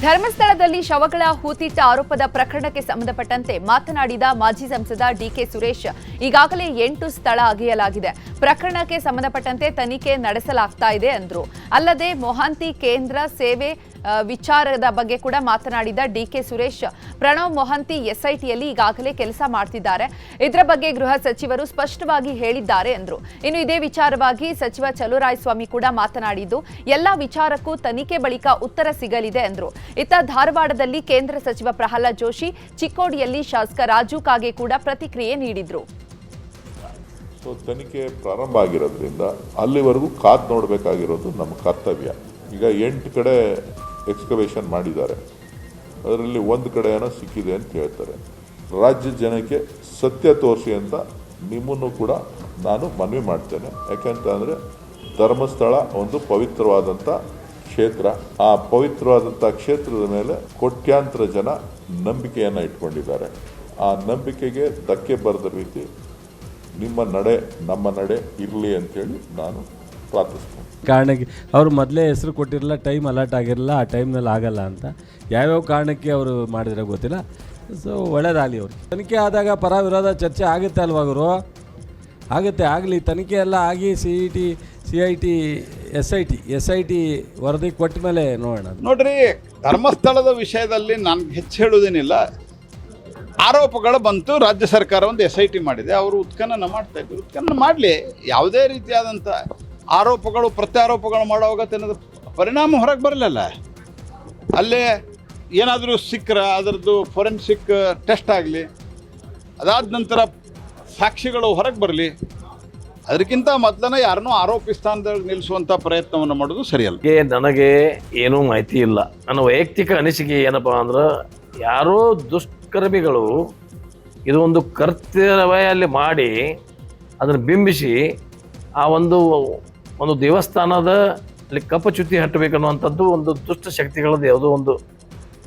ಧರ್ಮಸ್ಥಳದಲ್ಲಿ ಶವಗಳ ಹೂತಿಟ್ಟ ಆರೋಪದ ಪ್ರಕರಣಕ್ಕೆ ಸಂಬಂಧಪಟ್ಟಂತೆ ಮಾತನಾಡಿದ ಮಾಜಿ ಸಂಸದ ಡಿಕೆ ಸುರೇಶ್, ಈಗಾಗಲೇ 8 ಸ್ಥಳ ಅಗೆಯಲಾಗಿದೆ. ಪ್ರಕರಣಕ್ಕೆ ಸಂಬಂಧಪಟ್ಟಂತೆ ತನಿಖೆ ನಡೆಸಲಾಗ್ತಾ ಇದೆ ಎಂದರು. ಅಲ್ಲದೆ ಮೊಹಾಂತಿ ಕೇಂದ್ರ ಸೇವೆ ವಿಚಾರದ ಬಗ್ಗೆ ಕೂಡ ಮಾತನಾಡಿದ ಡಿಕೆ ಸುರೇಶ್, ಪ್ರಣವ್ ಮೊಹಾಂತಿ ಎಸ್ಐಟಿಯಲ್ಲಿ ಈಗಾಗಲೇ ಕೆಲಸ ಮಾಡ್ತಿದ್ದಾರೆ. ಇದರ ಬಗ್ಗೆ ಗೃಹ ಸಚಿವರು ಸ್ಪಷ್ಟವಾಗಿ ಹೇಳಿದ್ದಾರೆ ಎಂದರು. ಇನ್ನು ಇದೇ ವಿಚಾರವಾಗಿ ಸಚಿವ ಚಲುವರಾಯಸ್ವಾಮಿ ಕೂಡ ಮಾತನಾಡಿದ್ದು, ಎಲ್ಲಾ ವಿಚಾರಕ್ಕೂ ತನಿಖೆ ಬಳಿಕ ಉತ್ತರ ಸಿಗಲಿದೆ ಎಂದರು. ಇತ್ತ ಧಾರವಾಡದಲ್ಲಿ ಕೇಂದ್ರ ಸಚಿವ ಪ್ರಹ್ಲಾದ್ ಜೋಶಿ, ಚಿಕ್ಕೋಡಿಯಲ್ಲಿ ಶಾಸಕ ರಾಜು ಕಾಗೆ ಕೂಡ ಪ್ರತಿಕ್ರಿಯೆ ನೀಡಿದ್ರು. ತನಿಖೆ ಪ್ರಾರಂಭ ಆಗಿರೋದ್ರಿಂದ ಅಲ್ಲಿವರೆಗೂ ಕಾದು ನೋಡಬೇಕಾಗಿರೋದು ನಮ್ಮ ಕರ್ತವ್ಯ. ಈಗ 8 ಕಡೆ ಎಕ್ಸ್ಕವೇಷನ್ ಮಾಡಿದ್ದಾರೆ, ಅದರಲ್ಲಿ 1 ಕಡೆ ಏನೋ ಸಿಕ್ಕಿದೆ ಅಂತ ಹೇಳ್ತಾರೆ. ರಾಜ್ಯ ಜನಕ್ಕೆ ಸತ್ಯ ತೋರಿಸಿ ಅಂತ ನಿಮ್ಮನ್ನು ಕೂಡ ನಾನು ಮನವಿ ಮಾಡ್ತೇನೆ. ಯಾಕೆಂತಂದರೆ ಧರ್ಮಸ್ಥಳ ಒಂದು ಪವಿತ್ರವಾದಂಥ ಕ್ಷೇತ್ರ. ಆ ಪವಿತ್ರವಾದಂಥ ಕ್ಷೇತ್ರದ ಮೇಲೆ ಕೋಟ್ಯಾಂತರ ಜನ ನಂಬಿಕೆಯನ್ನು ಇಟ್ಕೊಂಡಿದ್ದಾರೆ. ಆ ನಂಬಿಕೆಗೆ ಧಕ್ಕೆ ಬರದ ರೀತಿ ನಿಮ್ಮ ನಡೆ ನಮ್ಮ ನಡೆ ಇರಲಿ ಅಂತೇಳಿ ನಾನು ಪ್ರಾರ್ಥಿಸ್ತೇನೆ. ಕಾರಣಕ್ಕೆ ಅವರು ಮೊದಲೇ ಹೆಸರು ಕೊಟ್ಟಿರಲ್ಲ, ಟೈಮ್ ಅಲರ್ಟ್ ಆಗಿರಲ್ಲ, ಆ ಟೈಮ್ನಲ್ಲಿ ಆಗಲ್ಲ ಅಂತ ಯಾವ್ಯಾವ ಕಾರಣಕ್ಕೆ ಅವರು ಮಾಡಿದ್ರೆ ಗೊತ್ತಿಲ್ಲ. ಸೊ ಒಳ್ಳೇದಾಗಲಿ. ಅವರು ತನಿಖೆ ಆದಾಗ ಪರ ವಿರೋಧ ಚರ್ಚೆ ಆಗುತ್ತೆ ಅಲ್ವಾ ಗುರು? ಆಗುತ್ತೆ, ಆಗಲಿ. ತನಿಖೆ ಎಲ್ಲ ಆಗಿ CIT SIT ವರದಿ ಕೊಟ್ಟ ಮೇಲೆ ನೋಡೋಣ. ನೋಡ್ರಿ, ಧರ್ಮಸ್ಥಳದ ವಿಷಯದಲ್ಲಿ ನಾನು ಹೆಚ್ಚು ಹೇಳುವುದೇನಿಲ್ಲ. ಆರೋಪಗಳು ಬಂತು, ರಾಜ್ಯ ಸರ್ಕಾರ ಒಂದು SIT ಮಾಡಿದೆ, ಅವರು ಉತ್ಖನನ ಮಾಡ್ತಾ ಇದ್ರು. ಉತ್ಖನನ ಮಾಡಲಿ. ಯಾವುದೇ ರೀತಿಯಾದಂಥ ಆರೋಪಗಳು ಪ್ರತ್ಯಾರೋಪಗಳು ಮಾಡುವಾಗ ಅನ್ನೋದು ಪರಿಣಾಮ ಹೊರಗೆ ಬರಲಿಲ್ಲ. ಅಲ್ಲೇ ಏನಾದರೂ ಸಿಕ್ಕರೆ ಅದರದ್ದು ಫೊರೆನ್ಸಿಕ್ ಟೆಸ್ಟ್ ಆಗಲಿ, ಅದಾದ ನಂತರ ಸಾಕ್ಷಿಗಳು ಹೊರಗೆ ಬರಲಿ. ಅದಕ್ಕಿಂತ ಮೊದಲನೇ ಯಾರನ್ನೂ ಆರೋಪಿ ಸ್ಥಾನದಲ್ಲಿ ನಿಲ್ಲಿಸುವಂಥ ಪ್ರಯತ್ನವನ್ನು ಮಾಡೋದು ಸರಿಯಲ್ಲ. ನನಗೆ ಏನೂ ಮಾಹಿತಿ ಇಲ್ಲ. ನನ್ನ ವೈಯಕ್ತಿಕ ಅನಿಸಿಕೆ ಏನಪ್ಪ ಅಂದ್ರೆ, ಯಾರೋ ದುಷ್ಕರ್ಮಿಗಳು ಇದು ಒಂದು ಕರ್ತವ್ಯಲ್ಲಿ ಮಾಡಿ ಅದನ್ನು ಬಿಂಬಿಸಿ ಆ ಒಂದು ದೇವಸ್ಥಾನದ ಅಲ್ಲಿ ಕಪ್ಪಚ್ಯುತಿ ಹಟ್ಟಬೇಕನ್ನುವಂಥದ್ದು ಒಂದು ದುಷ್ಟ ಶಕ್ತಿಗಳದ್ದು ಯಾವುದೋ ಒಂದು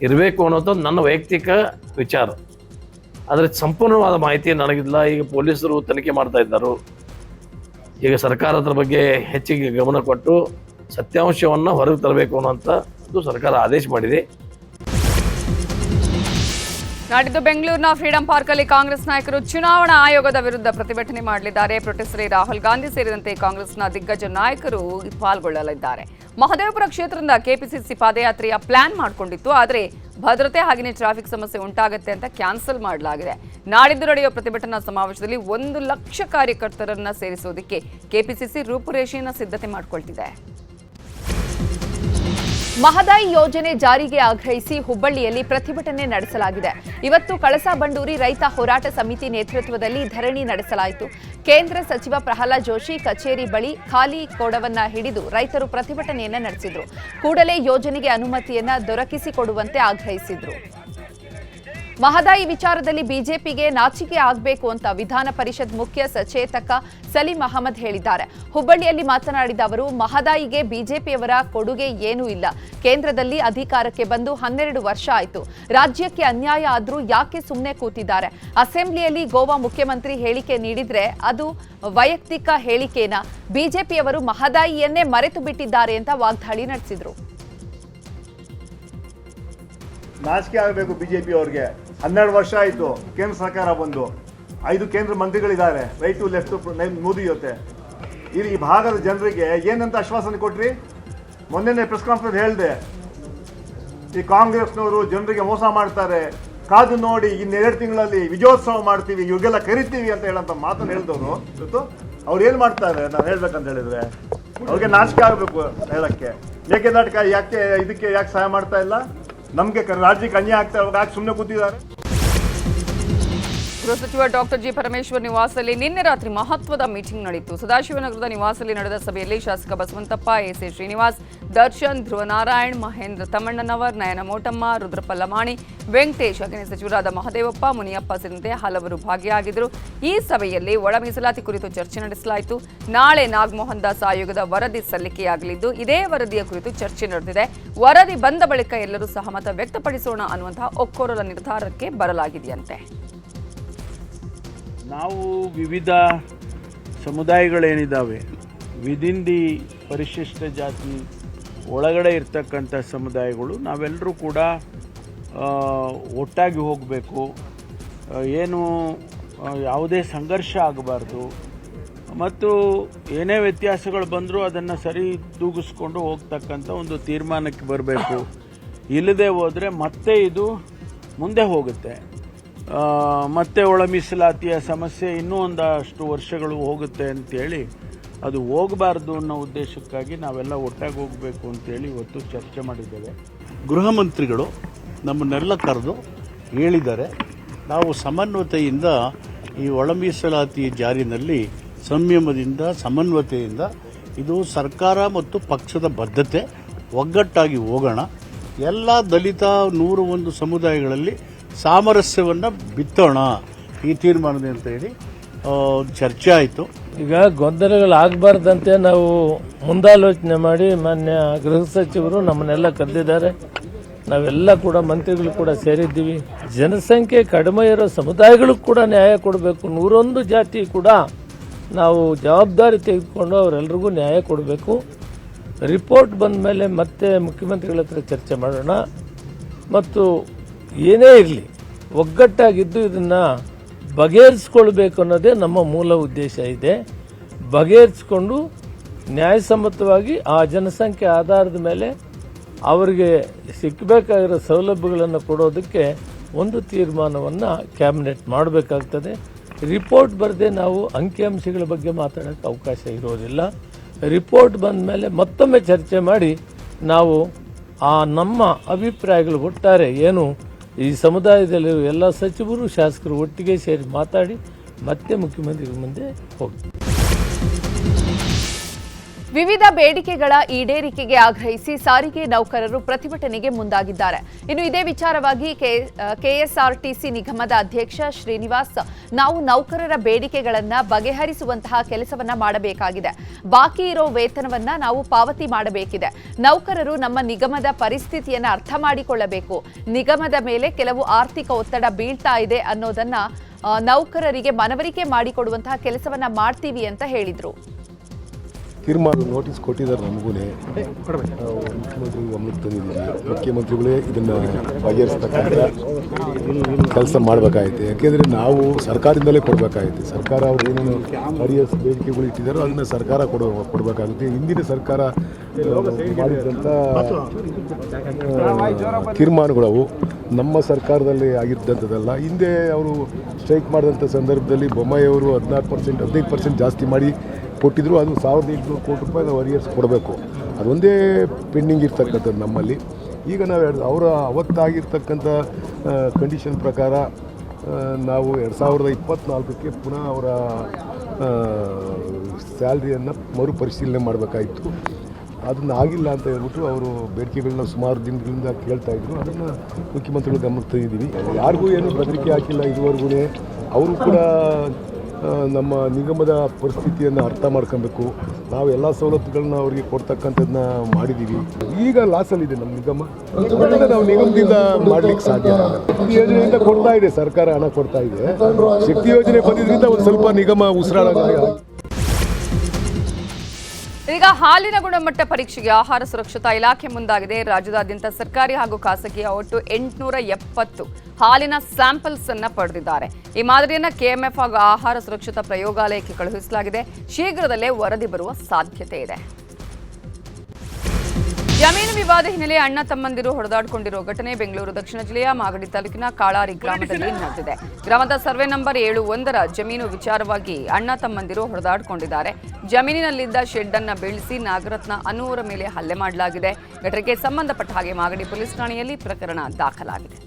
ಇರಬೇಕು ಅನ್ನೋಂಥದ್ದು ನನ್ನ ವೈಯಕ್ತಿಕ ವಿಚಾರ. ಆದರೆ ಸಂಪೂರ್ಣವಾದ ಮಾಹಿತಿ ನನಗಿಲ್ಲ. ಈಗ ಪೊಲೀಸರು ತನಿಖೆ ಮಾಡ್ತಾ ಇದ್ದರು. ಈಗ ಸರ್ಕಾರ ಅದರ ಬಗ್ಗೆ ಹೆಚ್ಚಿಗೆ ಗಮನ ಕೊಟ್ಟು ಸತ್ಯಾಂಶವನ್ನು ಹೊರಗೆ ತರಬೇಕು ಅನ್ನೋಂಥದ್ದು ಸರ್ಕಾರ ಆದೇಶ ಮಾಡಿದೆ. ನಾಡಿದ್ದು ಬೆಂಗಳೂರಿನ ಫ್ರೀಡಂ ಪಾರ್ಕಲ್ಲಿ ಕಾಂಗ್ರೆಸ್ ನಾಯಕರು ಚುನಾವಣಾ ಆಯೋಗದ ವಿರುದ್ಧ ಪ್ರತಿಭಟನೆ ಮಾಡಲಿದ್ದಾರೆ. ಪ್ರೊಟೆಸ್ಟರ್ ರಾಹುಲ್ ಗಾಂಧಿ ಸೇರಿದಂತೆ ಕಾಂಗ್ರೆಸ್ನ ದಿಗ್ಗಜ ನಾಯಕರು ಪಾಲ್ಗೊಳ್ಳಲಿದ್ದಾರೆ. ಮಹದೇವಪುರ ಕ್ಷೇತ್ರದಿಂದ ಕೆಪಿಸಿಸಿ ಪಾದಯಾತ್ರೆಯ ಪ್ಲಾನ್ ಮಾಡಿಕೊಂಡಿತ್ತು. ಆದರೆ ಭದ್ರತೆ ಹಾಗೆಯೇ ಟ್ರಾಫಿಕ್ ಸಮಸ್ಯೆ ಉಂಟಾಗುತ್ತೆ ಅಂತ ಕ್ಯಾನ್ಸಲ್ ಮಾಡಲಾಗಿದೆ. ನಾಡಿದ್ದು ನಡೆಯುವ ಪ್ರತಿಭಟನಾ ಸಮಾವೇಶದಲ್ಲಿ 1 ಲಕ್ಷ ಕಾರ್ಯಕರ್ತರನ್ನ ಸೇರಿಸೋದಕ್ಕೆ ಕೆಪಿಸಿಸಿ ರೂಪುರೇಷೆಯನ್ನು ಸಿದ್ಧತೆ ಮಾಡಿಕೊಳ್ತಿದೆ. ಮಹದಾಯಿ ಯೋಜನೆ ಜಾರಿಗೆ ಆಗ್ರಹಿಸಿ ಹುಬ್ಬಳ್ಳಿಯಲ್ಲಿ ಪ್ರತಿಭಟನೆ ನಡೆಸಲಾಗಿದೆ. ಇವತ್ತು ಕಳಸಾ ಬಂಡೂರಿ ರೈತ ಹೋರಾಟ ಸಮಿತಿ ನೇತೃತ್ವದಲ್ಲಿ ಧರಣಿ ನಡೆಸಲಾಯಿತು. ಕೇಂದ್ರ ಸಚಿವ ಪ್ರಹ್ಲಾದ್ ಜೋಶಿ ಕಚೇರಿ ಬಳಿ ಖಾಲಿ ಕೊಡವನ್ನ ಹಿಡಿದು ರೈತರು ಪ್ರತಿಭಟನೆಯನ್ನ ನಡೆಸಿದ್ರು. ಕೂಡಲೇ ಯೋಜನೆಗೆ ಅನುಮತಿಯನ್ನ ದೊರಕಿಸಿಕೊಡುವಂತೆ ಆಗ್ರಹಿಸಿದ್ರು. ಮಹದಾಯಿ ವಿಚಾರದಲ್ಲಿ ಬಿಜೆಪಿಗೆ ನಾಚಿಕೆ ಆಗಬೇಕು ಅಂತ ವಿಧಾನ ಪರಿಷತ್ ಮುಖ್ಯ ಸಚೇತಕ ಸಲೀಂ ಅಹಮದ್ ಹೇಳಿದ್ದಾರೆ. ಹುಬ್ಬಳ್ಳಿಯಲ್ಲಿ ಮಾತನಾಡಿದ ಅವರು, ಮಹದಾಯಿಗೆ ಬಿಜೆಪಿಯವರ ಕೊಡುಗೆ ಏನೂ ಇಲ್ಲ. ಕೇಂದ್ರದಲ್ಲಿ ಅಧಿಕಾರಕ್ಕೆ ಬಂದು 12 ವರ್ಷ ಆಯಿತು. ರಾಜ್ಯಕ್ಕೆ ಅನ್ಯಾಯ ಆದ್ರೂ ಯಾಕೆ ಸುಮ್ಮನೆ ಕೂತಿದ್ದಾರೆ? ಅಸೆಂಬ್ಲಿಯಲ್ಲಿ ಗೋವಾ ಮುಖ್ಯಮಂತ್ರಿ ಹೇಳಿಕೆ ನೀಡಿದ್ರೆ ಅದು ವೈಯಕ್ತಿಕ ಹೇಳಿಕೆನಾ? ಬಿಜೆಪಿಯವರು ಮಹದಾಯಿಯನ್ನೇ ಮರೆತು ಬಿಟ್ಟಿದ್ದಾರೆ ಅಂತ ವಾಗ್ದಾಳಿ ನಡೆಸಿದ್ರು. ನಾಚಿಕೆ ಆಗಬೇಕು ಬಿಜೆಪಿ ಅವ್ರಿಗೆ. 12 ವರ್ಷ ಆಯಿತು ಕೇಂದ್ರ ಸರ್ಕಾರ ಬಂದು. 5 ಕೇಂದ್ರ ಮಂತ್ರಿಗಳಿದ್ದಾರೆ, ರೈಟ್ ಟು ಲೆಫ್ಟ್ ಮೋದಿ ಜೊತೆ. ಇಲ್ಲಿ ಈ ಭಾಗದ ಜನರಿಗೆ ಏನಂತ ಆಶ್ವಾಸನೆ ಕೊಟ್ರಿ? ಮೊನ್ನೆ ಪ್ರೆಸ್ ಕಾನ್ಫರೆನ್ಸ್ ಹೇಳಿದೆ, ಈ ಕಾಂಗ್ರೆಸ್ನವರು ಜನರಿಗೆ ಮೋಸ ಮಾಡ್ತಾರೆ, ಕಾದು ನೋಡಿ ಇನ್ನು 2 ತಿಂಗಳಲ್ಲಿ ವಿಜಯೋತ್ಸವ ಮಾಡ್ತೀವಿ, ಇವಾಗೆಲ್ಲ ಕರಿತೀವಿ ಅಂತ ಹೇಳಂತ ಮಾತನ್ನು ಹೇಳಿದವರು ಇವತ್ತು ಅವ್ರು ಏನು ಮಾಡ್ತಾರೆ ನಾವು ಹೇಳ್ಬೇಕಂತ ಹೇಳಿದ್ರೆ ಅವ್ರಿಗೆ ನಾಚಿಕೆ ಆಗಬೇಕು ಹೇಳಕ್ಕೆ. ಏಕೆ ನಾಟಕ ಯಾಕೆ ಇದಕ್ಕೆ ಯಾಕೆ ಸಹಾಯ ಮಾಡ್ತಾ ಇಲ್ಲ? ನಮಗೆ ರಾಜ್ಯಕ್ಕೆ ಅನ್ಯಾಯ ಆಗ್ತಾ ಇರುವಾಗ ಯಾಕೆ ಸುಮ್ಮನೆ ಕೂತಿದ್ದಾರೆ? ಗೃಹ ಸಚಿವ ಡಾಕ್ಟರ್ ಜಿ ಪರಮೇಶ್ವರ್ ನಿವಾಸದಲ್ಲಿ ನಿನ್ನೆ ರಾತ್ರಿ ಮಹತ್ವದ ಮೀಟಿಂಗ್ ನಡೆಯಿತು. ಸದಾಶಿವನಗರದ ನಿವಾಸದಲ್ಲಿ ನಡೆದ ಸಭೆಯಲ್ಲಿ ಶಾಸಕ ಬಸವಂತಪ್ಪ, ಎಸ್ಎ ಶ್ರೀನಿವಾಸ್, ದರ್ಶನ್, ಧ್ರುವನಾರಾಯಣ್, ಮಹೇಂದ್ರ ತಮ್ಮಣ್ಣನವರ್, ನಯನ ಮೋಟಮ್ಮ, ರುದ್ರಪ್ಪ ಲಮಾಣಿ, ವೆಂಕಟೇಶ್, ಅಗ್ನಿ ಸಚಿವರಾದ ಮಹದೇವಪ್ಪ, ಮುನಿಯಪ್ಪ ಸೇರಿದಂತೆ ಹಲವರು ಭಾಗಿಯಾಗಿದ್ದರು. ಈ ಸಭೆಯಲ್ಲಿ ಒಳ ಮೀಸಲಾತಿ ಕುರಿತು ಚರ್ಚೆ ನಡೆಸಲಾಯಿತು. ನಾಳೆ ನಾಗಮೋಹನ್ ದಾಸ್ ಆಯೋಗದ ವರದಿ ಸಲ್ಲಿಕೆಯಾಗಲಿದ್ದು ಇದೇ ವರದಿಯ ಕುರಿತು ಚರ್ಚೆ ನಡೆದಿದೆ. ವರದಿ ಬಂದ ಬಳಿಕ ಎಲ್ಲರೂ ಸಹಮತ ವ್ಯಕ್ತಪಡಿಸೋಣ ಅನ್ನುವಂತಹ ಒಕ್ಕೊರಲ ನಿರ್ಧಾರಕ್ಕೆ ಬರಲಾಗಿದೆಯಂತೆ. ನಾವು ವಿವಿಧ ಸಮುದಾಯಗಳೇನಿದ್ದಾವೆ ವಿದಿನ್ ದಿ ಪರಿಶಿಷ್ಟ ಜಾತಿ ಒಳಗಡೆ ಇರ್ತಕ್ಕಂಥ ಸಮುದಾಯಗಳು ನಾವೆಲ್ಲರೂ ಕೂಡ ಒಟ್ಟಾಗಿ ಹೋಗಬೇಕು, ಏನು ಯಾವುದೇ ಸಂಘರ್ಷ ಆಗಬಾರ್ದು ಮತ್ತು ಏನೇ ವ್ಯತ್ಯಾಸಗಳು ಬಂದರೂ ಅದನ್ನು ಸರಿದೂಗಿಸ್ಕೊಂಡು ಹೋಗ್ತಕ್ಕಂಥ ಒಂದು ತೀರ್ಮಾನಕ್ಕೆ ಬರಬೇಕು. ಇಲ್ಲದೆ ಹೋದರೆ ಮತ್ತೆ ಇದು ಮುಂದೆ ಹೋಗುತ್ತೆ, ಮತ್ತೆ ಒಳ ಮೀಸಲಾತಿಯ ಸಮಸ್ಯೆ ಇನ್ನೂ ಒಂದಷ್ಟು ವರ್ಷಗಳು ಹೋಗುತ್ತೆ ಅಂಥೇಳಿ ಅದು ಹೋಗಬಾರ್ದು ಅನ್ನೋ ಉದ್ದೇಶಕ್ಕಾಗಿ ನಾವೆಲ್ಲ ಒಟ್ಟಾಗಿ ಹೋಗಬೇಕು ಅಂತೇಳಿ ಇವತ್ತು ಚರ್ಚೆ ಮಾಡಿದ್ದೇವೆ. ಗೃಹ ಮಂತ್ರಿಗಳು ನಮ್ಮನ್ನೆಲ್ಲ ಕರೆದು ಹೇಳಿದ್ದಾರೆ, ನಾವು ಸಮನ್ವಯತೆಯಿಂದ ಈ ಒಳ ಮೀಸಲಾತಿ ಜಾರಿನಲ್ಲಿ ಸಂಯಮದಿಂದ ಸಮನ್ವಯತೆಯಿಂದ ಇದು ಸರ್ಕಾರ ಮತ್ತು ಪಕ್ಷದ ಬದ್ಧತೆ, ಒಗ್ಗಟ್ಟಾಗಿ ಹೋಗೋಣ, ಎಲ್ಲ ದಲಿತ 101 ಸಮುದಾಯಗಳಲ್ಲಿ ಸಾಮರಸ್ಯವನ್ನು ಬಿತ್ತೋಣ ಈ ತೀರ್ಮಾನದ ಅಂತ ಹೇಳಿ ಚರ್ಚೆ ಆಯಿತು. ಈಗ ಗೊಂದಲಗಳಾಗಬಾರ್ದಂತೆ ನಾವು ಮುಂದಾಲೋಚನೆ ಮಾಡಿ ಮಾನ್ಯ ಗೃಹ ಸಚಿವರು ನಮ್ಮನ್ನೆಲ್ಲ ಕರೆದಿದ್ದಾರೆ. ನಾವೆಲ್ಲ ಕೂಡ ಮಂತ್ರಿಗಳು ಕೂಡ ಸೇರಿದ್ದೀವಿ. ಜನಸಂಖ್ಯೆ ಕಡಿಮೆ ಇರೋ ಸಮುದಾಯಗಳಿಗೂ ಕೂಡ ನ್ಯಾಯ ಕೊಡಬೇಕು. 101 ಜಾತಿ ಕೂಡ ನಾವು ಜವಾಬ್ದಾರಿ ತೆಗೆದುಕೊಂಡು ಅವರೆಲ್ಲರಿಗೂ ನ್ಯಾಯ ಕೊಡಬೇಕು. ರಿಪೋರ್ಟ್ ಬಂದ ಮೇಲೆ ಮತ್ತೆ ಮುಖ್ಯಮಂತ್ರಿಗಳ ಹತ್ರ ಚರ್ಚೆ ಮಾಡೋಣ ಮತ್ತು ಏನೇ ಇರಲಿ ಒಗ್ಗಟ್ಟಾಗಿದ್ದು ಇದನ್ನು ಬಗೆಹರಿಸ್ಕೊಳ್ಬೇಕು ಅನ್ನೋದೇ ನಮ್ಮ ಮೂಲ ಉದ್ದೇಶ ಇದೆ. ಬಗೆಹರಿಸ್ಕೊಂಡು ನ್ಯಾಯಸಮ್ಮತವಾಗಿ ಆ ಜನಸಂಖ್ಯೆ ಆಧಾರದ ಮೇಲೆ ಅವರಿಗೆ ಸಿಕ್ಕಬೇಕಾಗಿರೋ ಸೌಲಭ್ಯಗಳನ್ನು ಕೊಡೋದಕ್ಕೆ ಒಂದು ತೀರ್ಮಾನವನ್ನು ಕ್ಯಾಬಿನೆಟ್ ಮಾಡಬೇಕಾಗ್ತದೆ. ರಿಪೋರ್ಟ್ ಬರದೆ ನಾವು ಅಂಕಿಅಂಶಗಳ ಬಗ್ಗೆ ಮಾತಾಡೋಕ್ಕೆ ಅವಕಾಶ ಇರೋದಿಲ್ಲ. ರಿಪೋರ್ಟ್ ಬಂದ ಮೇಲೆ ಮತ್ತೊಮ್ಮೆ ಚರ್ಚೆ ಮಾಡಿ ನಾವು ಆ ನಮ್ಮ ಅಭಿಪ್ರಾಯಗಳು ಒಟ್ಟಾರೆ ಏನು ಈ ಸಮುದಾಯದಲ್ಲಿರುವ ಎಲ್ಲ ಸಚಿವರು ಶಾಸಕರು ಒಟ್ಟಿಗೆ ಸೇರಿ ಮಾತಾಡಿ ಮತ್ತೆ ಮುಖ್ಯಮಂತ್ರಿಗಳ ಮುಂದೆ ಹೋಗ್ತೀವಿ. ವಿವಿಧ ಬೇಡಿಕೆಗಳ ಈಡೇರಿಕೆಗೆ ಆಗ್ರಹಿಸಿ ಸಾರಿಗೆ ನೌಕರರು ಪ್ರತಿಭಟನೆಗೆ ಮುಂದಾಗಿದ್ದಾರೆ. ಇನ್ನು ಇದೇ ವಿಚಾರವಾಗಿ ಕೆಎಸ್ಆರ್ಟಿಸಿ ನಿಗಮದ ಅಧ್ಯಕ್ಷ ಶ್ರೀನಿವಾಸ್, ನಾವು ನೌಕರರ ಬೇಡಿಕೆಗಳನ್ನು ಬಗೆಹರಿಸುವಂತಹ ಕೆಲಸವನ್ನ ಮಾಡಬೇಕಾಗಿದೆ. ಬಾಕಿ ಇರೋ ವೇತನವನ್ನ ನಾವು ಪಾವತಿ ಮಾಡಬೇಕಿದೆ. ನೌಕರರು ನಮ್ಮ ನಿಗಮದ ಪರಿಸ್ಥಿತಿಯನ್ನು ಅರ್ಥ ಮಾಡಿಕೊಳ್ಳಬೇಕು. ನಿಗಮದ ಮೇಲೆ ಕೆಲವು ಆರ್ಥಿಕ ಒತ್ತಡ ಬೀಳ್ತಾ ಇದೆ ಅನ್ನೋದನ್ನ ನೌಕರರಿಗೆ ಮನವರಿಕೆ ಮಾಡಿಕೊಡುವಂತಹ ಕೆಲಸವನ್ನ ಮಾಡ್ತೀವಿ ಅಂತ ಹೇಳಿದ್ರು. ತೀರ್ಮಾನ ನೋಟಿಸ್ ಕೊಟ್ಟಿದ್ದಾರೆ ನಮಗೂ, ಮುಖ್ಯಮಂತ್ರಿ ಗಮನಕ್ಕೆ ತಂದಿದ್ದೀವಿ. ಮುಖ್ಯಮಂತ್ರಿಗಳೇ ಇದನ್ನು ಬಗೆಹರಿಸ್ತಕ್ಕಂಥ ಕೆಲಸ ಮಾಡಬೇಕಾಗುತ್ತೆ. ಯಾಕೆಂದರೆ ನಾವು ಸರ್ಕಾರದಿಂದಲೇ ಕೊಡಬೇಕಾಗುತ್ತೆ. ಸರ್ಕಾರ ಅವ್ರು ಏನೇನು ಅರಿಯಸ್ ಬೇಡಿಕೆಗಳು ಇಟ್ಟಿದ್ದಾರೋ ಅದನ್ನು ಸರ್ಕಾರ ಕೊಡಬೇಕಾಗುತ್ತೆ. ಹಿಂದಿನ ಸರ್ಕಾರ ಮಾಡಿದಂಥ ತೀರ್ಮಾನಗಳು ನಮ್ಮ ಸರ್ಕಾರದಲ್ಲಿ ಆಗಿದ್ದಂಥದ್ದಲ್ಲ. ಹಿಂದೆ ಅವರು ಸ್ಟ್ರೈಕ್ ಮಾಡಿದಂಥ ಸಂದರ್ಭದಲ್ಲಿ ಬೊಮ್ಮಾಯಿಯವರು 14%, 15% ಜಾಸ್ತಿ ಮಾಡಿ ಕೊಟ್ಟಿದ್ರು. ಅದು 1800 ಕೋಟಿ ರೂಪಾಯಿ ನಾವು ಅರಿಯರ್ಸ್ ಕೊಡಬೇಕು. ಅದೊಂದೇ ಪೆಂಡಿಂಗ್ ಇರ್ತಕ್ಕಂಥದ್ದು ನಮ್ಮಲ್ಲಿ. ಈಗ ನಾವು ಅವರ ಅವತ್ತಾಗಿರ್ತಕ್ಕಂಥ ಕಂಡೀಷನ್ ಪ್ರಕಾರ ನಾವು 2024ಕ್ಕೆ ಪುನಃ ಅವರ ಸ್ಯಾಲ್ರಿಯನ್ನು ಮರುಪರಿಶೀಲನೆ ಮಾಡಬೇಕಾಯಿತು. ಅದನ್ನು ಆಗಿಲ್ಲ ಅಂತ ಹೇಳ್ಬಿಟ್ಟು ಅವರು ಬೇಡಿಕೆಗಳನ್ನ ಸುಮಾರು ದಿನಗಳಿಂದ ಕೇಳ್ತಾಯಿದ್ರು. ಅದನ್ನು ಮುಖ್ಯಮಂತ್ರಿಗಳು ಗಮನಕ್ಕೆ ತಂದಿದ್ದೀವಿ. ಯಾರಿಗೂ ಏನು ಬೆದರಿಕೆ ಹಾಕಿಲ್ಲ ಇದುವರೆಗೂ. ಅವರು ಕೂಡ ನಮ್ಮ ನಿಗಮದ ಪರಿಸ್ಥಿತಿಯನ್ನು ಅರ್ಥ ಮಾಡ್ಕೊಬೇಕು. ನಾವು ಎಲ್ಲ ಸವಲತ್ತುಗಳನ್ನ ಅವರಿಗೆ ಕೊಡ್ತಕ್ಕಂಥದ್ದನ್ನ ಮಾಡಿದ್ದೀವಿ. ಈಗ ಲಾಸಲ್ಲಿದೆ ನಮ್ಮ ನಿಗಮ. ನಾವು ನಿಗಮದಿಂದ ಮಾಡಲಿಕ್ಕೆ ಸಾಧ್ಯ ಆಗಲ್ಲ. ಶಕ್ತಿ ಯೋಜನೆಯಿಂದ ಕೊಡ್ತಾ ಇದೆ ಸರ್ಕಾರ, ಹಣ ಕೊಡ್ತಾ ಇದೆ. ಶಕ್ತಿ ಯೋಜನೆ ಬಂದಿದ್ದರಿಂದ ಒಂದು ಸ್ವಲ್ಪ ನಿಗಮ ಉಸಿರಾಡೋದು. ಈಗ ಹಾಲಿನ ಗುಣಮಟ್ಟ ಪರೀಕ್ಷೆಗೆ ಆಹಾರ ಸುರಕ್ಷತಾ ಇಲಾಖೆ ಮುಂದಾಗಿದೆ. ರಾಜ್ಯದಾದ್ಯಂತ ಸರ್ಕಾರಿ ಹಾಗೂ ಖಾಸಗಿಯ ಒಟ್ಟು 870 ಹಾಲಿನ ಸ್ಯಾಂಪಲ್ಸ್ ಅನ್ನ ಪಡೆದಿದ್ದಾರೆ. ಈ ಮಾದರಿಯನ್ನ ಕೆಎಂಎಫ್ ಹಾಗೂ ಆಹಾರ ಸುರಕ್ಷತಾ ಪ್ರಯೋಗಾಲಯಕ್ಕೆ ಕಳುಹಿಸಲಾಗಿದೆ. ಶೀಘ್ರದಲ್ಲೇ ವರದಿ ಬರುವ ಸಾಧ್ಯತೆ ಇದೆ. ಜಮೀನು ವಿವಾದ ಹಿನ್ನೆಲೆ ಅಣ್ಣ ತಮ್ಮಂದಿರು ಹೊಡೆದಾಡಿಕೊಂಡಿರುವ ಘಟನೆ ಬೆಂಗಳೂರು ದಕ್ಷಿಣ ಜಿಲ್ಲೆಯ ಮಾಗಡಿ ತಾಲೂಕಿನ ಕಾಳಾರಿ ಗ್ರಾಮದಲ್ಲಿ ನಡೆದಿದೆ. ಗ್ರಾಮದ ಸರ್ವೆ ನಂಬರ್ 71ರ ಜಮೀನು ವಿಚಾರವಾಗಿ ಅಣ್ಣ ತಮ್ಮಂದಿರು ಹೊಡೆದಾಡಿಕೊಂಡಿದ್ದಾರೆ. ಜಮೀನಿನಲ್ಲಿದ್ದ ಶೆಡ್ ಅನ್ನ ಬೀಳಿಸಿ ನಾಗರತ್ನ ಅನ್ನುವರ ಮೇಲೆ ಹಲ್ಲೆ ಮಾಡಲಾಗಿದೆ. ಘಟನೆಗೆ ಸಂಬಂಧಪಟ್ಟ ಹಾಗೆ ಮಾಗಡಿ ಪೊಲೀಸ್ ಠಾಣೆಯಲ್ಲಿ ಪ್ರಕರಣ ದಾಖಲಾಗಿದೆ.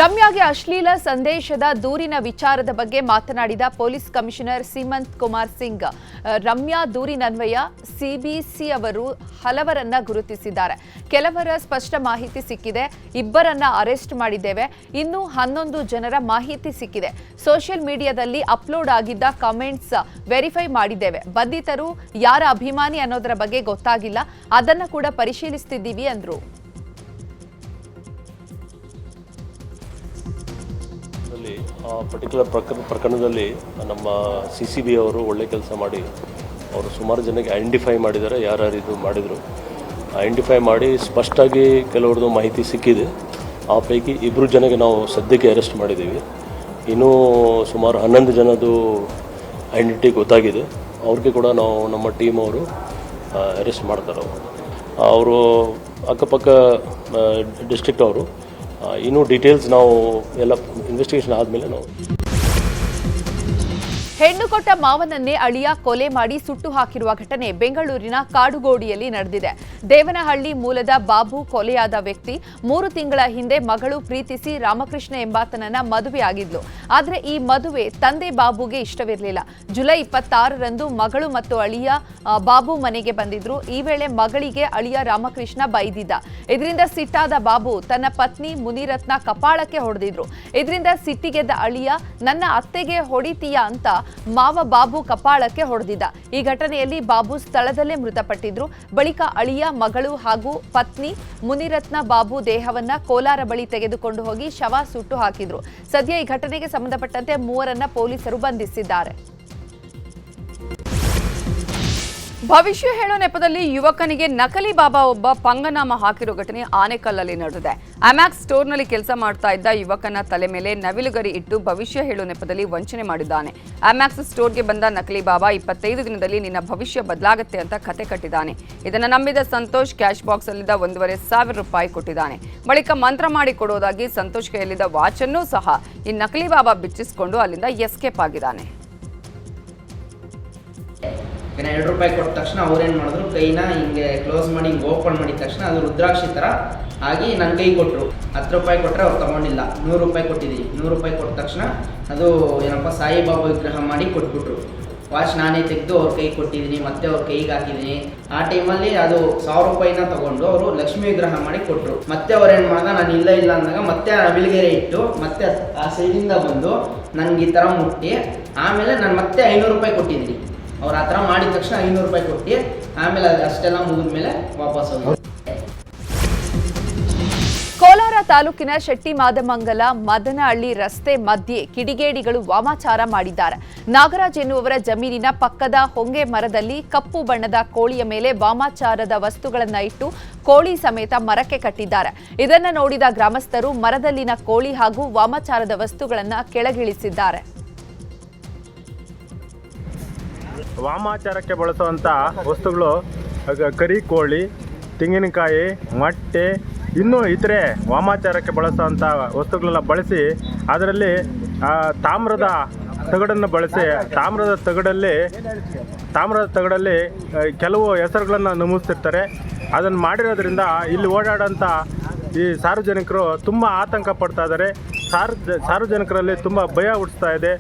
ರಮ್ಯಾಗೆ ಅಶ್ಲೀಲ ಸಂದೇಶದ ದೂರಿನ ವಿಚಾರದ ಬಗ್ಗೆ ಮಾತನಾಡಿದ ಪೊಲೀಸ್ ಕಮಿಷನರ್ ಸೀಮಂತ್ ಕುಮಾರ್ ಸಿಂಗ್, ರಮ್ಯಾ ದೂರಿನನ್ವಯ ಸಿಬಿಸಿ ಅವರು ಹಲವರನ್ನ ಗುರುತಿಸಿದ್ದಾರೆ. ಕೆಲವರ ಸ್ಪಷ್ಟ ಮಾಹಿತಿ ಸಿಕ್ಕಿದೆ, ಇಬ್ಬರನ್ನ ಅರೆಸ್ಟ್ ಮಾಡಿದ್ದೇವೆ, ಇನ್ನು 11 ಜನರ ಮಾಹಿತಿ ಸಿಕ್ಕಿದೆ. ಸೋಷಿಯಲ್ ಮೀಡಿಯಾದಲ್ಲಿ ಅಪ್ಲೋಡ್ ಆಗಿದ್ದ ಕಾಮೆಂಟ್ಸ್ ವೆರಿಫೈ ಮಾಡಿದ್ದೇವೆ. ಬಂಧಿತರು ಯಾರ ಅಭಿಮಾನಿ ಅನ್ನೋದರ ಬಗ್ಗೆ ಗೊತ್ತಾಗಿಲ್ಲ, ಅದನ್ನ ಕೂಡ ಪರಿಶೀಲಿಸುತ್ತಿದ್ದೀವಿ ಅಂದ್ರು. ಆ ಪರ್ಟಿಕ್ಯುಲರ್ ಪ್ರಕರಣದಲ್ಲಿ ನಮ್ಮ CCB ಅವರು ಒಳ್ಳೆ ಕೆಲಸ ಮಾಡಿ ಅವರು ಸುಮಾರು ಜನಕ್ಕೆ ಐಡೆಂಟಿಫೈ ಮಾಡಿದ್ದಾರೆ, ಯಾರ್ಯಾರು ಇದು ಮಾಡಿದರು ಐಡೆಂಟಿಫೈ ಮಾಡಿ ಸ್ಪಷ್ಟವಾಗಿ ಕೆಲವ್ರದ್ದು ಮಾಹಿತಿ ಸಿಕ್ಕಿದೆ. ಆ ಪೈಕಿ 2 ಜನಕ್ಕೆ ನಾವು ಸದ್ಯಕ್ಕೆ ಅರೆಸ್ಟ್ ಮಾಡಿದ್ದೀವಿ. ಇನ್ನೂ ಸುಮಾರು 11 ಜನದ್ದು ಐಡೆಂಟಿಟಿ ಗೊತ್ತಾಗಿದೆ. ಅವ್ರಿಗೆ ಕೂಡ ನಾವು ನಮ್ಮ ಟೀಮ್ ಅವರು ಅರೆಸ್ಟ್ ಮಾಡ್ತಾರೆ. ಅವರು ಅಕ್ಕಪಕ್ಕ ಡಿಸ್ಟ್ರಿಕ್ಟ್ ಅವರು ಇನ್ನೂ ಡೀಟೇಲ್ಸ್ ನಾವು ಎಲ್ಲ ಇನ್ವೆಸ್ಟಿಗೇಷನ್ ಆದಮೇಲೆ ನಾವು. ಹೆಣ್ಣು ಕೊಟ್ಟ ಮಾವನನ್ನೇ ಅಳಿಯ ಕೊಲೆ ಮಾಡಿ ಸುಟ್ಟು ಹಾಕಿರುವ ಘಟನೆ ಬೆಂಗಳೂರಿನ ಕಾಡುಗೋಡಿಯಲ್ಲಿ ನಡೆದಿದೆ. ದೇವನಹಳ್ಳಿ ಮೂಲದ ಬಾಬು ಕೊಲೆಯಾದ ವ್ಯಕ್ತಿ 3 ತಿಂಗಳ ಹಿಂದೆ ಮಗಳು ಪ್ರೀತಿಸಿ ರಾಮಕೃಷ್ಣ ಎಂಬಾತನನ್ನ ಮದುವೆಯಾಗಿದ್ಲು. ಆದರೆ ಈ ಮದುವೆ ತಂದೆ ಬಾಬುಗೆ ಇಷ್ಟವಿರಲಿಲ್ಲ. ಜುಲೈ 26ರಂದು ಮಗಳು ಮತ್ತು ಅಳಿಯ ಬಾಬು ಮನೆಗೆ ಬಂದಿದ್ರು. ಈ ವೇಳೆ ಮಗಳಿಗೆ ಅಳಿಯ ರಾಮಕೃಷ್ಣ ಬೈದಿದ್ದ. ಇದರಿಂದ ಸಿಟ್ಟಾದ ಬಾಬು ತನ್ನ ಪತ್ನಿ ಮುನಿರತ್ನ ಕಪಾಳಕ್ಕೆ ಹೊಡೆದಿದ್ರು. ಇದರಿಂದ ಸಿಟ್ಟಿಗೆದ್ದ ಅಳಿಯ ನನ್ನ ಅತ್ತೆಗೆ ಹೊಡಿತೀಯಾ ಅಂತ ಮಾವ ಬಾಬು ಕಪಾಳಕ್ಕೆ ಹೊಡೆದಿದ್ದ. ಈ ಘಟನೆಯಲ್ಲಿ ಬಾಬು ಸ್ಥಳದಲ್ಲೇ ಮೃತಪಟ್ಟಿದ್ರು. ಬಳಿಕ ಅಳಿಯ, ಮಗಳು ಹಾಗೂ ಪತ್ನಿ ಮುನಿರತ್ನ ಬಾಬು ದೇಹವನ್ನ ಕೋಲಾರ ಬಳಿ ತೆಗೆದುಕೊಂಡು ಹೋಗಿ ಶವ ಸುಟ್ಟು ಹಾಕಿದ್ರು. ಸದ್ಯ ಈ ಘಟನೆಗೆ ಸಂಬಂಧಪಟ್ಟಂತೆ 3ರನ್ನ ಪೊಲೀಸರು ಬಂಧಿಸಿದ್ದಾರೆ. ಭವಿಷ್ಯ ಹೇಳೋ ನೆಪದಲ್ಲಿ ಯುವಕನಿಗೆ ನಕಲಿ ಬಾಬಾ ಒಬ್ಬ ಪಂಗನಾಮ ಹಾಕಿರೋ ಘಟನೆ ಆನೆಕಲ್ಲಲ್ಲಿ ನಡೆದಿದೆ. ಅಮ್ಯಾಕ್ಸ್ ಸ್ಟೋರ್ನಲ್ಲಿ ಕೆಲಸ ಮಾಡ್ತಾ ಇದ್ದ ಯುವಕನ ತಲೆ ಮೇಲೆ ನವಿಲುಗರಿ ಇಟ್ಟು ಭವಿಷ್ಯ ಹೇಳೋ ನೆಪದಲ್ಲಿ ವಂಚನೆ ಮಾಡಿದ್ದಾನೆ. ಅಮ್ಯಾಕ್ಸ್ ಸ್ಟೋರ್ಗೆ ಬಂದ ನಕಲಿ ಬಾಬಾ 25 ದಿನದಲ್ಲಿ ನಿನ್ನ ಭವಿಷ್ಯ ಬದಲಾಗುತ್ತೆ ಅಂತ ಕತೆ ಕಟ್ಟಿದ್ದಾನೆ. ಇದನ್ನು ನಂಬಿದ ಸಂತೋಷ್ ಕ್ಯಾಶ್ ಬಾಕ್ಸ್ ಅಲ್ಲಿದ್ದ 1,500 ರೂಪಾಯಿ ಕೊಟ್ಟಿದ್ದಾನೆ. ಬಳಿಕ ಮಂತ್ರ ಮಾಡಿ ಕೊಡೋದಾಗಿ ಸಂತೋಷ್ ಕೈಯಲ್ಲಿದ್ದ ವಾಚ್ ಅನ್ನು ಸಹ ಈ ನಕಲಿ ಬಾಬಾ ಬಿಚ್ಚಿಸಿಕೊಂಡು ಅಲ್ಲಿಂದ ಎಸ್ಕೇಪ್ ಆಗಿದ್ದಾನೆ. 2 ರೂಪಾಯಿ ಕೊಟ್ಟ ತಕ್ಷಣ ಅವ್ರೇನು ಮಾಡಿದ್ರು, ಕೈನ ಹಿಂಗೆ ಕ್ಲೋಸ್ ಮಾಡಿ ಹಿಂಗೆ ಓಪನ್ ಮಾಡಿದ ತಕ್ಷಣ ಅದು ರುದ್ರಾಕ್ಷಿ ಥರ ಆಗಿ ನನ್ನ ಕೈ ಕೊಟ್ಟರು. 10 ರೂಪಾಯಿ ಕೊಟ್ಟರೆ ಅವ್ರು ತೊಗೊಂಡಿಲ್ಲ. 100 ರೂಪಾಯಿ ಕೊಟ್ಟಿದ್ದೀವಿ. 100 ರೂಪಾಯಿ ಕೊಟ್ಟ ತಕ್ಷಣ ಅದು ಏನಪ್ಪ ಸಾಯಿಬಾಬಾ ವಿಗ್ರಹ ಮಾಡಿ ಕೊಟ್ಬಿಟ್ರು. ವಾಚ್ ನಾನೇ ತೆಗೆದು ಅವ್ರ ಕೈ ಕೊಟ್ಟಿದ್ದೀನಿ, ಮತ್ತೆ ಅವ್ರ ಕೈಗೆ ಹಾಕಿದ್ದೀನಿ. ಆ ಟೈಮಲ್ಲಿ ಅದು 1000 ರೂಪಾಯಿನ ತೊಗೊಂಡು ಅವರು ಲಕ್ಷ್ಮೀ ವಿಗ್ರಹ ಮಾಡಿ ಕೊಟ್ಟರು. ಮತ್ತೆ ಅವ್ರೇನು ಮಾಡ್ದ, ನಾನು ಇಲ್ಲ ಅಂದಾಗ ಮತ್ತೆ ನವಿಲುಗೆರೆ ಇಟ್ಟು ಮತ್ತೆ ಆ ಸೈಡಿಂದ ಬಂದು ನನಗೆ ಈ ಥರ ಮುಟ್ಟಿ ಆಮೇಲೆ ನಾನು ಮತ್ತೆ 500 ರೂಪಾಯಿ ಕೊಟ್ಟಿದ್ದೀನಿ. ಅವ್ರು ಆ ಥರ ಮಾಡಿದ ತಕ್ಷಣ 500 ರೂಪಾಯಿ ಕೊಟ್ಟು ಆಮೇಲೆ ಅಷ್ಟೆಲ್ಲ ಮುಗಿದ್ಮೇಲೆ ವಾಪಸ್ ಹೋಗಿ. ಕೋಲಾರ ತಾಲೂಕಿನ ಶೆಟ್ಟಿಮಾದಮಂಗಲ ಮದನಹಳ್ಳಿ ರಸ್ತೆ ಮಧ್ಯೆ ಕಿಡಿಗೇಡಿಗಳು ವಾಮಾಚಾರ ಮಾಡಿದ್ದಾರೆ. ನಾಗರಾಜ್ ಎನ್ನುವವರ ಜಮೀನಿನ ಪಕ್ಕದ ಹೊಂಗೆ ಮರದಲ್ಲಿ ಕಪ್ಪು ಬಣ್ಣದ ಕೋಳಿಯ ಮೇಲೆ ವಾಮಾಚಾರದ ವಸ್ತುಗಳನ್ನು ಇಟ್ಟು ಕೋಳಿ ಸಮೇತ ಮರಕ್ಕೆ ಕಟ್ಟಿದ್ದಾರೆ. ಇದನ್ನು ನೋಡಿದ ಗ್ರಾಮಸ್ಥರು ಮರದಲ್ಲಿನ ಕೋಳಿ ಹಾಗೂ ವಾಮಾಚಾರದ ವಸ್ತುಗಳನ್ನು ಕೆಳಗಿಳಿಸಿದ್ದಾರೆ. ವಾಮಾಚಾರಕ್ಕೆ ಬಳಸುವಂಥ ವಸ್ತುಗಳು ಕರಿ ಕೋಳಿ, ತೆಂಗಿನಕಾಯಿ, ಮೊಟ್ಟೆ, ಇನ್ನೂ ಇತರೆ ವಾಮಾಚಾರಕ್ಕೆ ಬಳಸುವಂಥ ವಸ್ತುಗಳೆಲ್ಲ ಬಳಸಿ ಅದರಲ್ಲಿ ತಾಮ್ರದ ತಗಡನ್ನು ಬಳಸಿ ತಾಮ್ರದ ತಗಡಲ್ಲಿ ಕೆಲವು ಹೆಸರುಗಳನ್ನು ನಮೂದಿಸ್ತಿರ್ತಾರೆ. ಅದನ್ನು ಮಾಡಿರೋದ್ರಿಂದ ಇಲ್ಲಿ ಓಡಾಡೋಂಥ ಈ ಸಾರ್ವಜನಿಕರು ತುಂಬ ಆತಂಕ ಪಡ್ತಾ ಇದ್ದಾರೆ. ಸಾರ್ವಜನಿಕರಲ್ಲಿ ತುಂಬ ಭಯ ಹುಟ್ಟಿಸ್ತಾ ಇದೆ.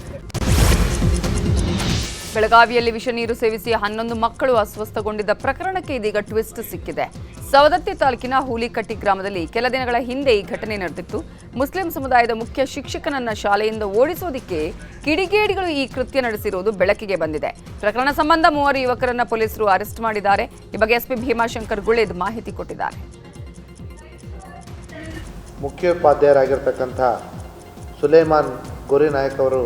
ಬೆಳಗಾವಿಯಲ್ಲಿ ವಿಷ ನೀರು ಸೇವಿಸಿ 11 ಮಕ್ಕಳು ಅಸ್ವಸ್ಥಗೊಂಡಿದ್ದ ಪ್ರಕರಣಕ್ಕೆ ಇದೀಗ ಟ್ವಿಸ್ಟ್ ಸಿಕ್ಕಿದೆ. ಸವದತ್ತಿ ತಾಲೂಕಿನ ಹೂಲಿಕಟ್ಟಿ ಗ್ರಾಮದಲ್ಲಿ ಕೆಲ ದಿನಗಳ ಹಿಂದೆ ಈ ಘಟನೆ ನಡೆದಿತ್ತು. ಮುಸ್ಲಿಂ ಸಮುದಾಯದ ಮುಖ್ಯ ಶಿಕ್ಷಕನನ್ನ ಶಾಲೆಯಿಂದ ಓಡಿಸೋದಕ್ಕೆ ಕಿಡಿಗೇಡಿಗಳು ಈ ಕೃತ್ಯ ನಡೆಸಿರುವುದು ಬೆಳಕಿಗೆ ಬಂದಿದೆ. ಪ್ರಕರಣ ಸಂಬಂಧ 3 ಯುವಕರನ್ನ ಪೊಲೀಸರು ಅರೆಸ್ಟ್ ಮಾಡಿದ್ದಾರೆ. ಈ ಬಗ್ಗೆ SP ಭೀಮಾಶಂಕರ್ ಗುಳೇದ್ ಮಾಹಿತಿ ಕೊಟ್ಟಿದ್ದಾರೆ. ಮುಖ್ಯೋಪಾಧ್ಯಾಯರಾಗಿರ್ತಕ್ಕಂಥ ಸುಲೇಮಾನ್ ಗೋರಿ ನಾಯಕ್ ಅವರು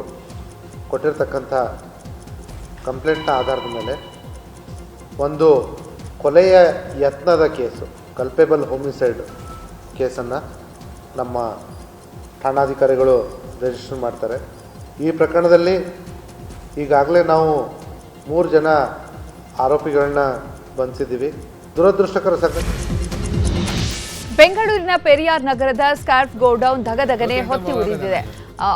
ಕೊಟ್ಟಿರ್ತಕ್ಕಂಥ ಕಂಪ್ಲೇಂಟ್ನ ಆಧಾರದ ಮೇಲೆ ಒಂದು ಕೊಲೆಯ ಯತ್ನದ ಕೇಸು, ಕಲ್ಪೇಬಲ್ ಹೋಮಿಸೈಡ್ ಕೇಸನ್ನು ನಮ್ಮ ಠಾಣಾಧಿಕಾರಿಗಳು ರಿಜಿಸ್ಟರ್ ಮಾಡ್ತಾರೆ. ಈ ಪ್ರಕರಣದಲ್ಲಿ ಈಗಾಗಲೇ ನಾವು 3 ಜನ ಆರೋಪಿಗಳನ್ನ ಬಂಧಿಸಿದ್ದೀವಿ. ದುರದೃಷ್ಟಕರ ಸಂಗತಿ, ಬೆಂಗಳೂರಿನ ಪೆರಿಯಾರ್ ನಗರದ ಸ್ಕಾರ್ಫ್ ಗೋಡೌನ್ ಧಗಧಗನೆ ಹೊತ್ತಿ ಉರಿದಿದೆ.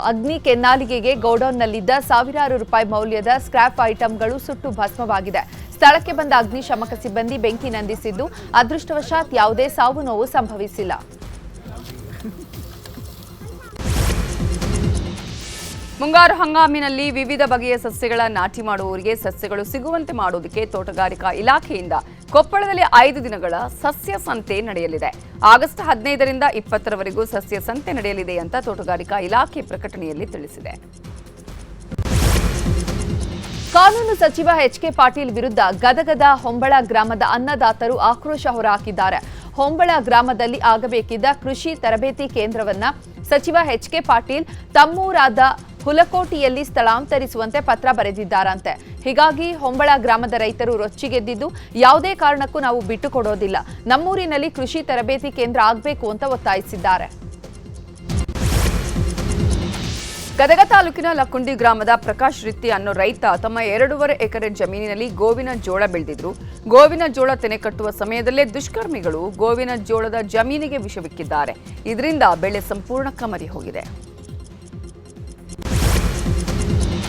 ಅಗ್ನಿ ಕೆನ್ನಾಲಿಗೆಗೆ ಗೋಡೌನ್ನಲ್ಲಿದ್ದ ಸಾವಿರಾರು ರೂಪಾಯಿ ಮೌಲ್ಯದ ಸ್ಕ್ರಾಪ್ ಐಟಂಗಳು ಸುಟ್ಟು ಭಸ್ಮವಾಗಿದೆ. ಸ್ಥಳಕ್ಕೆ ಬಂದ ಅಗ್ನಿಶಾಮಕ ಸಿಬ್ಬಂದಿ ಬೆಂಕಿ ನಂದಿಸಿದ್ದು, ಅದೃಷ್ಟವಶಾತ್ ಯಾವುದೇ ಸಾವು ನೋವು ಸಂಭವಿಸಿಲ್ಲ. ಮುಂಗಾರು ಹಂಗಾಮಿನಲ್ಲಿ ವಿವಿಧ ಬಗೆಯ ಸಸ್ಯಗಳ ನಾಟಿ ಮಾಡುವವರಿಗೆ ಸಸ್ಯಗಳು ಸಿಗುವಂತೆ ಮಾಡುವುದಕ್ಕೆ ತೋಟಗಾರಿಕಾ ಇಲಾಖೆಯಿಂದ ಕೊಪ್ಪಳದಲ್ಲಿ 5 ದಿನಗಳ ಸಸ್ಯ ಸಂತೆ ನಡೆಯಲಿದೆ. ಆಗಸ್ಟ್ 15ರಿಂದ 20ರವರೆಗೂ ಸಸ್ಯ ಸಂತೆ ನಡೆಯಲಿದೆ ಅಂತ ತೋಟಗಾರಿಕಾ ಇಲಾಖೆ ಪ್ರಕಟಣೆಯಲ್ಲಿ ತಿಳಿಸಿದೆ. ಕಾನೂನು ಸಚಿವ ಎಚ್.ಕೆ. ಪಾಟೀಲ್ ವಿರುದ್ಧ ಗದಗದ ಹೊಂಬಳ ಗ್ರಾಮದ ಅನ್ನದಾತರು ಆಕ್ರೋಶ ಹೊರಹಾಕಿದ್ದಾರೆ. ಹೊಂಬಳ ಗ್ರಾಮದಲ್ಲಿ ಆಗಬೇಕಿದ್ದ ಕೃಷಿ ತರಬೇತಿ ಕೇಂದ್ರವನ್ನ ಸಚಿವ ಎಚ್.ಕೆ. ಪಾಟೀಲ್ ತಮ್ಮೂರಾದ ಹುಲಕೋಟಿಯಲ್ಲಿ ಸ್ಥಳಾಂತರಿಸುವಂತೆ ಪತ್ರ ಬರೆದಿದ್ದಾರಂತೆ. ಹೀಗಾಗಿ ಹೊಂಬಳ ಗ್ರಾಮದ ರೈತರು ರೊಚ್ಚಿಗೆದ್ದಿದ್ದು, ಯಾವುದೇ ಕಾರಣಕ್ಕೂ ನಾವು ಬಿಟ್ಟುಕೊಡೋದಿಲ್ಲ, ನಮ್ಮೂರಿನಲ್ಲಿ ಕೃಷಿ ತರಬೇತಿ ಕೇಂದ್ರ ಆಗಬೇಕು ಅಂತ ಒತ್ತಾಯಿಸಿದ್ದಾರೆ. ಗದಗ ತಾಲೂಕಿನ ಲಕ್ಕುಂಡಿ ಗ್ರಾಮದ ಪ್ರಕಾಶ್ ರಿತ್ತಿ ಅನ್ನೋ ರೈತ ತಮ್ಮ 2.5 ಎಕರೆ ಜಮೀನಿನಲ್ಲಿ ಗೋವಿನ ಜೋಳ ಬೆಳೆದಿದ್ರು. ಗೋವಿನ ಜೋಳ ತೆನೆ ಕಟ್ಟುವ ಸಮಯದಲ್ಲೇ ದುಷ್ಕರ್ಮಿಗಳು ಗೋವಿನ ಜೋಳದ ಜಮೀನಿಗೆ ವಿಷವಿಕ್ಕಿದ್ದಾರೆ. ಇದರಿಂದ ಬೆಳೆ ಸಂಪೂರ್ಣ ಕಮರಿ ಹೋಗಿದೆ.